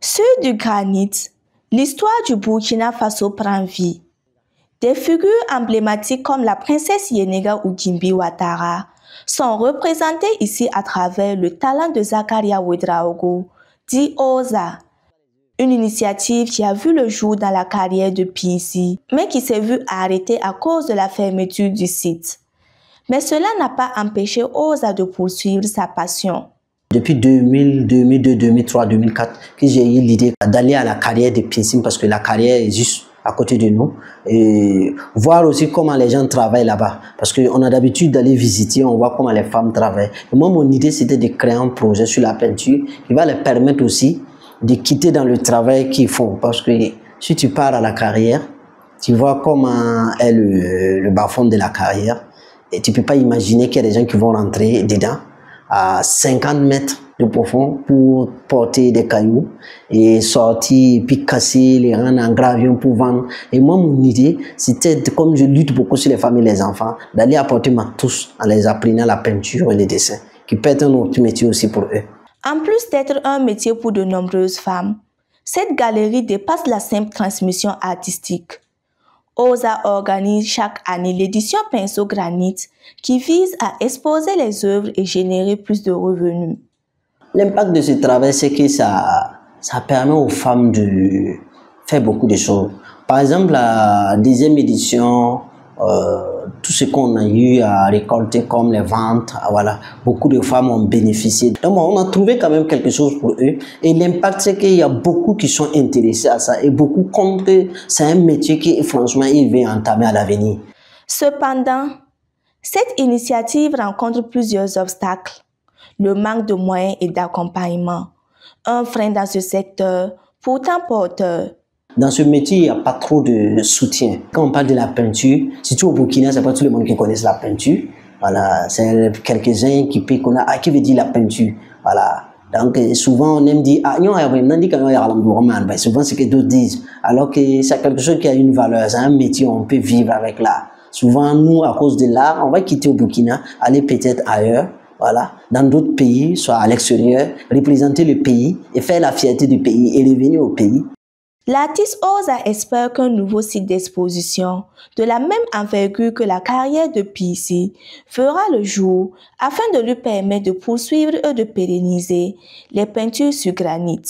Sur du granit, l'histoire du Burkina Faso prend vie. Des figures emblématiques comme la princesse Yenega ou Jimbi Ouattara sont représentées ici à travers le talent de Zakaria Ouedraogo, dit Oza, une initiative qui a vu le jour dans la carrière de Pissi, mais qui s'est vue arrêtée à cause de la fermeture du site. Mais cela n'a pas empêché Oza de poursuivre sa passion. Depuis 2000, 2002, 2003, 2004, que j'ai eu l'idée d'aller à la carrière de Pissim parce que la carrière est juste à côté de nous et voir aussi comment les gens travaillent là-bas parce qu'on a d'habitude d'aller visiter, on voit comment les femmes travaillent. Et moi, mon idée, c'était de créer un projet sur la peinture qui va leur permettre aussi de quitter dans le travail qu'ils font parce que si tu pars à la carrière, tu vois comment est le bas-fond de la carrière et tu peux pas imaginer qu'il y a des gens qui vont rentrer dedans à 50 mètres de profond pour porter des cailloux et sortir, puis casser, les rendre en gravillon pour vendre. Et moi, mon idée, c'était, comme je lutte beaucoup sur les femmes et les enfants, d'aller apporter ma touche en les apprenant la peinture et les dessins, qui peut être un autre métier aussi pour eux. En plus d'être un métier pour de nombreuses femmes, cette galerie dépasse la simple transmission artistique. Oza organise chaque année l'édition Pinceau Granit qui vise à exposer les œuvres et générer plus de revenus. L'impact de ce travail, c'est que ça permet aux femmes de faire beaucoup de choses. Par exemple, la deuxième édition, tout ce qu'on a eu à récolter comme les ventes, voilà, beaucoup de femmes ont bénéficié. Donc, on a trouvé quand même quelque chose pour eux. Et l'impact, c'est qu'il y a beaucoup qui sont intéressés à ça et beaucoup comptent que c'est un métier qui, franchement, il va entamer à l'avenir. Cependant, cette initiative rencontre plusieurs obstacles. Le manque de moyens et d'accompagnement, un frein dans ce secteur, pourtant porteur. Dans ce métier, il n'y a pas trop de soutien. Quand on parle de la peinture, surtout au Burkina, c'est pas tout le monde qui connaît la peinture. Voilà, c'est quelques-uns qui peuvent connaître. Ah, qui veut dire la peinture? Voilà. Donc, souvent, on aime dire, ah, non, souvent, c'est que d'autres disent. Alors que c'est quelque chose qui a une valeur, c'est un métier, on peut vivre avec l'art. Souvent, nous, à cause de l'art, on va quitter au Burkina, aller peut-être ailleurs. Voilà, dans d'autres pays, soit à l'extérieur, représenter le pays et faire la fierté du pays et revenir au pays. L'artiste Oza espère qu'un nouveau site d'exposition, de la même envergure que la carrière de Pissi, fera le jour afin de lui permettre de poursuivre et de pérenniser les peintures sur granit.